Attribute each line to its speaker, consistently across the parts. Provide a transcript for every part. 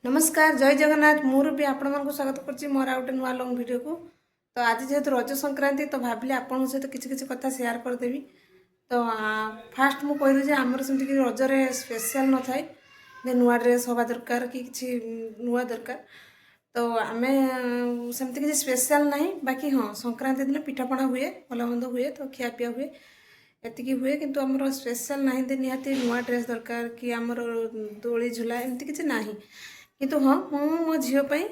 Speaker 1: नमस्कार जय जगन्नाथ मोर भी आपण मानक स्वागत करछि मोर आउटे नुआ लॉन्ग वीडियो को। तो आज जेहेतु रज संक्रांति तो भाविले आपण सहित किछि किछि कथा शेयर कर देबी। तो फास्ट मु कहि जे हमर सेमति कि रज रे स्पेशल न थाए जे नुआ ड्रेस होबा दरकार कि किछि नुआ दरकार। तो आमे सेमति किछि स्पेशल नाही बाकी हां संक्रांति दिन पिठापଣା हुए भल मंद हुए तो खिया पिया हुए एतिकी हुए किंतु हमर स्पेशल नाही दे निहाती नुआ ड्रेस दरकार कि हमर दोली झुला एमति किछि नाही किंतु हाँ मो झीपाई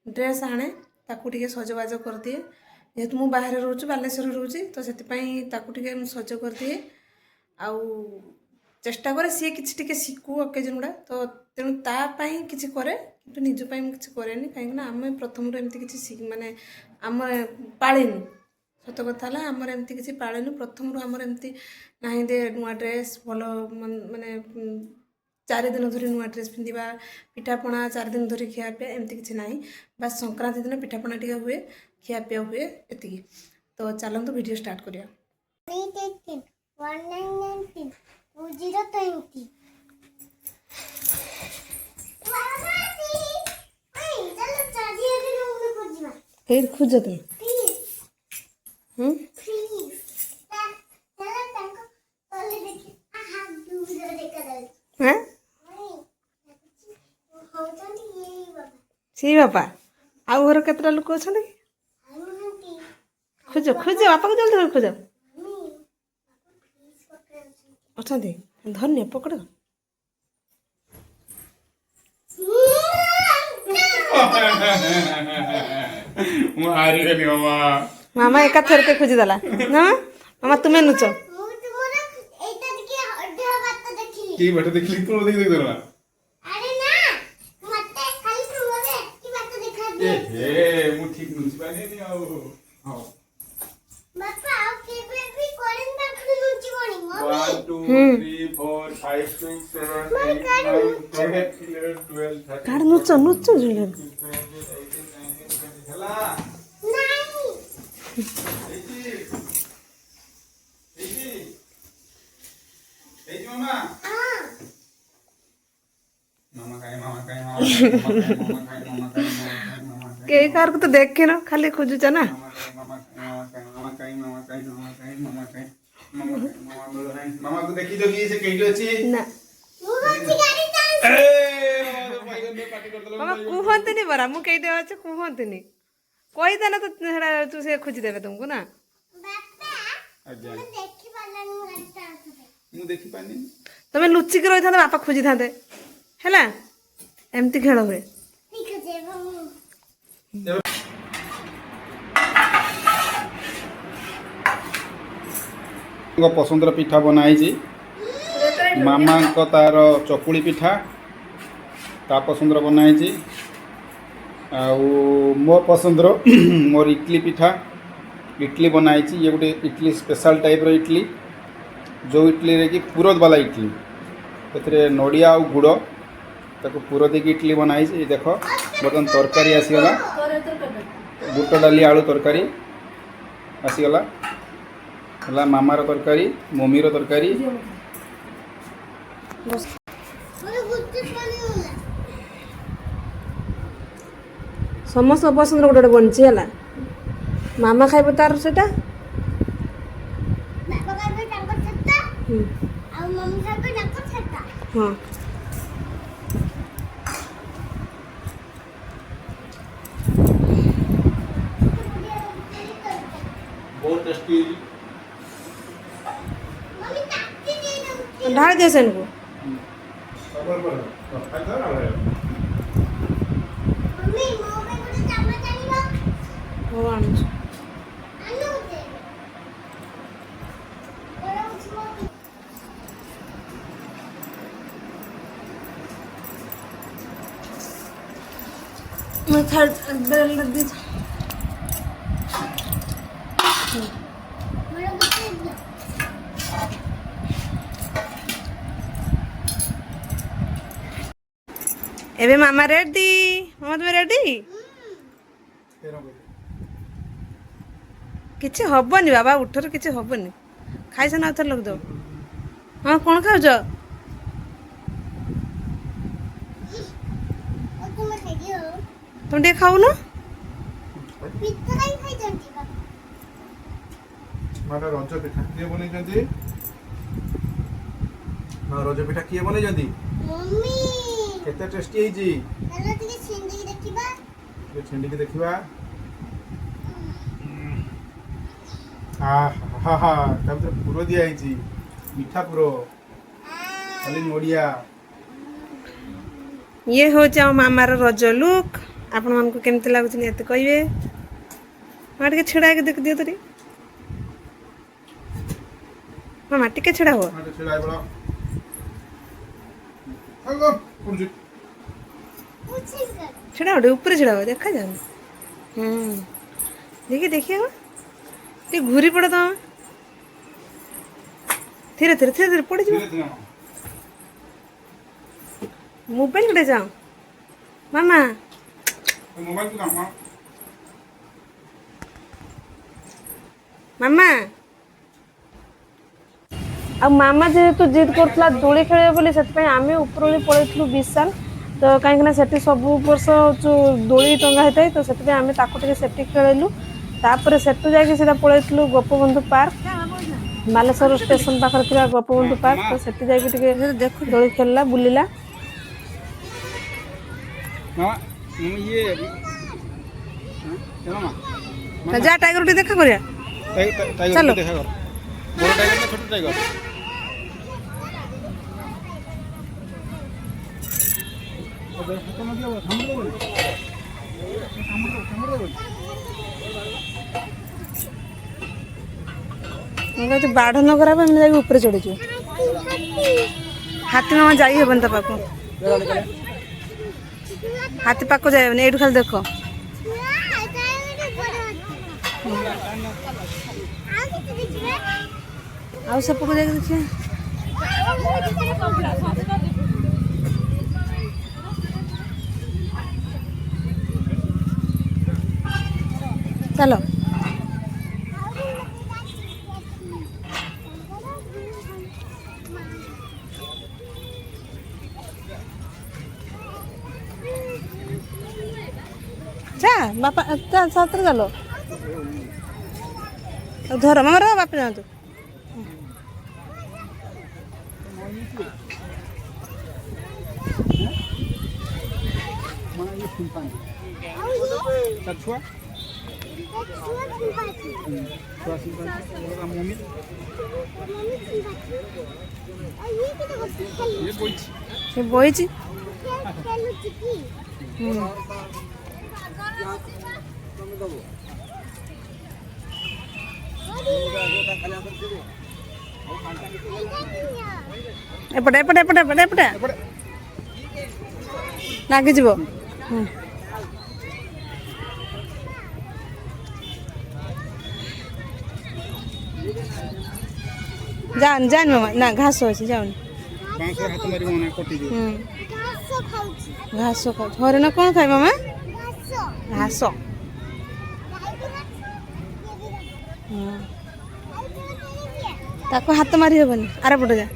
Speaker 1: ड्रेस आने ताकू टे सजबाज कर दिए जेहेतु मु बाहर रोचे बालेश्वर रोचे तो से टे सज कर दिए आउ चेष्टा करे सी कि शिखु ओकेजन गुड़ा तो तेणु तापाई किसी करे कि निजपाई मुझे कैनि कहीं आम प्रथम एमती किसी माने आम पालिनी सत कथा आमर एमती किसी पालिनी प्रथम आमर एमती ना दे नुआ ड्रेस भल माने 4 दिन धरी नुआ ड्रेस पिंधा पिठापଣା 4 दिन धरी खियापिया एमती किसी ना बस संक्रांति दिन पिठापଣା टे हुए खियापिया हुए एति। तो चलते वीडियो स्टार्ट करिया। खोज तुम सी बापा आउ घर केतटा लोक अच्छा खोज खोज बापा को जल्दी खोज अच्छा धन्य पकड़ मामा एका थर के खोजी देला ना मामा तुम्हें नुच
Speaker 2: की बट देखली तू देख देख देला ए मु ठीक नुच पाने नहीं आओ हां
Speaker 3: बापा ओके बेबी कोरिन बापू नुच कोनी
Speaker 2: 1 2 3 4 5 6 7 8 9 10 11 12 13
Speaker 1: कार नुच नुच जुले
Speaker 2: हला
Speaker 3: नहीं
Speaker 2: ए मामा
Speaker 3: हां
Speaker 2: मामा काय
Speaker 1: के कार को तो देख के ना खाली खोजुचा ना
Speaker 2: मामा को देखी जोगी से केडी अछि
Speaker 1: ना
Speaker 3: मु बच्ची गाड़ी चांस
Speaker 2: ए भाई गंदे पार्टी कर दलो
Speaker 1: मामा कुहंते नहीं बरा मु कहि देवा छ कुहंते नहीं कोई देना तो हेड़ा तू से खोजी देबे तुमको ना
Speaker 3: बापा
Speaker 2: आज्ञा
Speaker 3: मैं देखि पालन गाड़ी चांस
Speaker 2: मु देखि पानी
Speaker 1: तमे लुचि के रही था बापा खोजी थाते हैला एमती खेल हुए
Speaker 3: ठीक है हम
Speaker 2: पसंदर पिठा बनाई मामा को तार चकुली पिठा ता पसंदर बनाई मो पसंदर मोर इडली पिठा इडली बनाई ये गोटे इडली स्पेशल टाइप रो इडली जो इडली रे कि पुरद वाला इडली से नड़िया और गुड़ ताको पुर देकी इडली बनाई ये देख बर्तमान तरकारी आसीगला बुट डाली आलू तरकारी आसीगला है मामार तरकारी मम्मीर तरकारी
Speaker 3: मुझे गुच्ची पानी होला
Speaker 1: समस्त पसंद गोटे बनची है मामा खाइब तार सेटा
Speaker 3: बापा कहबे टंको छत्ता आ मम्मी कहबे टंको छत्ता
Speaker 1: हाँ
Speaker 2: बहुत टेस्टी
Speaker 3: मम्मी ताकती दे दो
Speaker 1: ढाल दे सेन को
Speaker 3: मम्मी मो पे गुटे चम्मच आनिबो
Speaker 1: भगवान
Speaker 3: आनु दे ओरा उसमो
Speaker 1: मैं थर्ड बेल लग दी
Speaker 3: मेरा गुच्ची दे
Speaker 1: एबे मामा रेडी मामा तुम रेडी किसी हबनी बाबा उठर किसी हबनी खाई ना थर लग दो हाँ कौन खाऊ तुम टे खाऊ न
Speaker 3: ପିଠା କାଇଁ ଖାଇଛନ୍ତି ବାପା?
Speaker 2: ମାର ରଜ ପିଠା କିଏ ବନେଇଛନ୍ତି? ମା ରଜ ପିଠା କିଏ ବନେଇଛନ୍ତି?
Speaker 3: ମମ୍ମି
Speaker 2: କେତେ ଟେଷ୍ଟି ହେଇଛି?
Speaker 3: ଚାଲ ଟିକେ ଛିଣ୍ଡିକି ଦେଖିବା।
Speaker 2: ଟିକେ ଛିଣ୍ଡିକି ଦେଖିବା। ହା ହା ହା ତା ଭିତରେ ପୁର ଦିଆ ହେଇଛି, ମିଠା ପୁର, ଖାଲି ନଡ଼ିଆ।
Speaker 1: ये हूँ आम मामार रज लुक आपण मानक केमती लगुच निहती कहे माँ टे छेड़ा देख दियो तो मामा टे छेड़ा हो
Speaker 2: ମାଟି ଛିଡ଼ା ହେଇପଡ଼। ହାଲୋ ପଡୁଛି।
Speaker 1: छेड़ा हो ऊपर छेड़ा हो देखा जाओ देखिए देखिए टे घूरी पड़ तुम धीरे धीरे धीरे धीरे पड़
Speaker 2: ଧୀରେ ଧୀରେ ମାମା।
Speaker 1: मोबाइल कटे जाओ मामा
Speaker 2: ମୋବାଇଲ କୁ କାମ।
Speaker 1: मामा आ मामा जेहेतु जिद करथला दोली खेले बोली सेति आम उपरली पळैथलु विशाल तो कहीं सेठी सब वर्ष जो दोली टंगा होता है तो से आम ताकि सेठी खेलु तापर सेठू जाकि सीधा पळैथलु गोपबंधु पार्क बालेश्वर स्टेशन पाखर थिला गोपबंधु पार्क तो सेठी जाकि देख दोली खेलला बुलिला
Speaker 2: मामा ये चलो मामा
Speaker 1: जा टाइगर टी देखा करिया
Speaker 2: टाइगर
Speaker 1: चलो।
Speaker 2: को देखा कर। बड़ा टाइगर ना छोटा टाइगर?
Speaker 1: बाढ़ न करा जाके ऊपर चढ़ी हाथी मामा जाई हेबन ता पाखु हाथी पाखु जाए एठू खाली देख आउ सेपटू जाके देखिए चलो जा बापा सतरे चलो धर मामा रह बापा जातु
Speaker 2: छुआ मम्मी ये बोई
Speaker 1: से बही एपटे एपटे एपटे एपटे एपटे लगिज जान जान मामा ना घास अच्छे जाओनी
Speaker 2: बांस हाथ मारी मना कटी दियो।
Speaker 1: घास खाऊ हरिण कौन खाए मामा घास ताको हाथ मारी हेबनी आरे पटे जा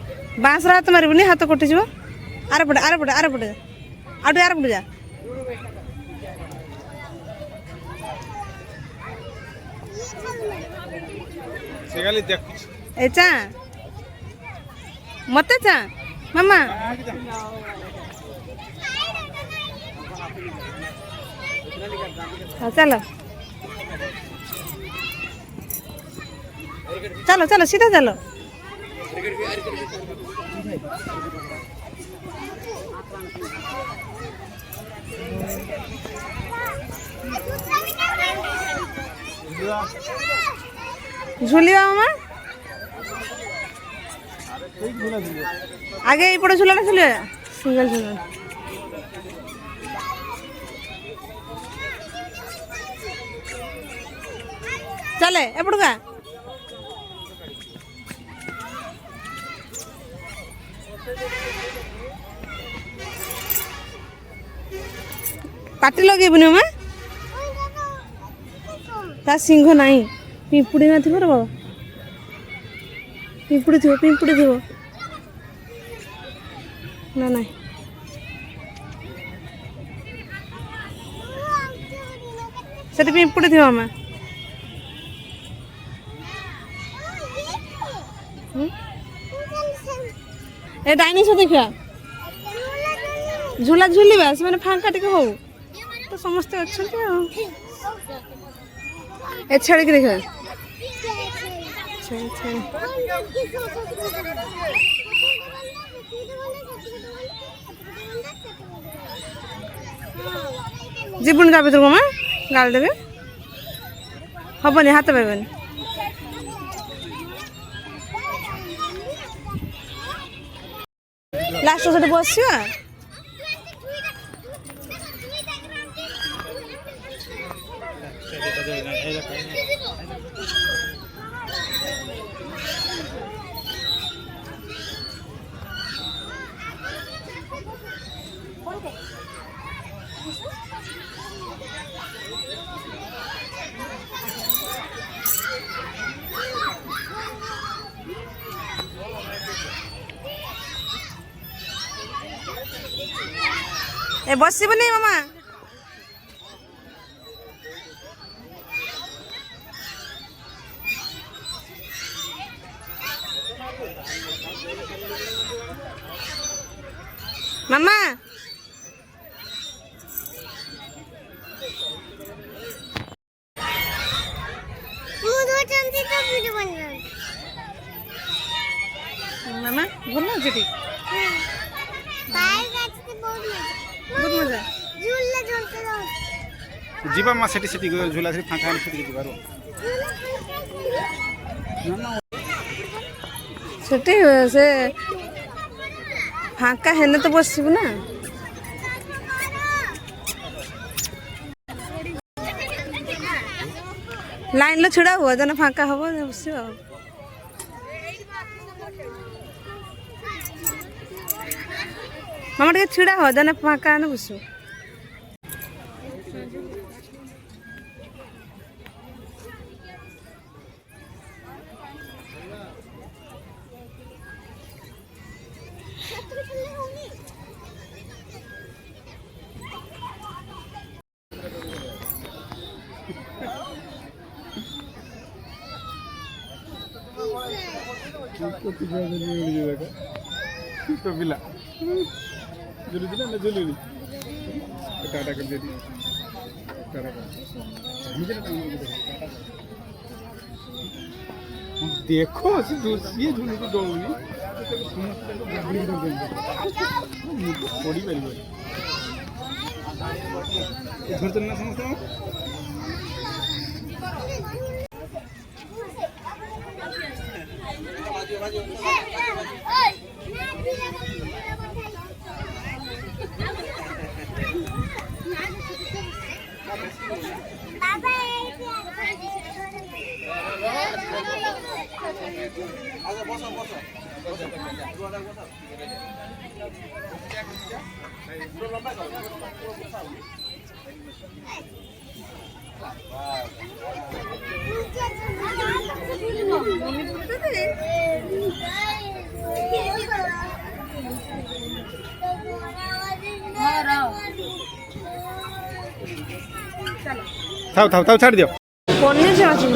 Speaker 1: बांस हाथ मारबनी हाथ कटिज आरे पटे आरे पटे आरे पटे आउट आरे पटे जा
Speaker 2: से खाली देख
Speaker 1: ए चा मते चा मामा हाँ, चलो चलो चलो सीधा चलो झूलिया मामा आगे ये पड़े झूला झूलिया सिंगल झूला चले एपड़ का पाटी लगेबुनि मामा ता सिंह नहीं पिंपुड़ी ना थी बाबा पिंपुड़ी थी ना नहीं ସେଠି ପିମ୍ପୁଡ଼ି ଥିବ ମାମା। ଏ ଡାଇନିଂ ସହ ଦେଖିବା ଝୁଲା ଝୁଲିବା ସେମାନେ ଫାଙ୍କା ଟିକେ ହଉ ତ ସମସ୍ତେ ଅଛନ୍ତି ଆଉ ଏ ଛେଳିକି ଦେଖିବା ଛେଳି ଛେଳି ଯିବୁନି ତା ଭିତରକୁ ମା ଗାଳି ଦେବେ ହବନି ହାତ ପାଇବନି ଲାଷ୍ଟ ସେଠି ବସିବା ए बसबनी मामा मामा मामा बोल जी बहुत मजा
Speaker 2: जीवा मा सेठी सेठी झूला से फांका सेठी जीवारो
Speaker 1: सेठी से फांका हेने तो बसबू ना लाइन लो छिड़ा हुआ जन फांका हम बस मामा टे छिड़ा हो जन फांका आने बसु
Speaker 2: तो बिला जुलू दिला ना जुलू टाटा कर दे टाटा देखो ये झूलू तो दौड़नी पड़ी पार घर चलना समझते थाव थाव थाव छाड़ दियो
Speaker 1: पनीर से अच्छी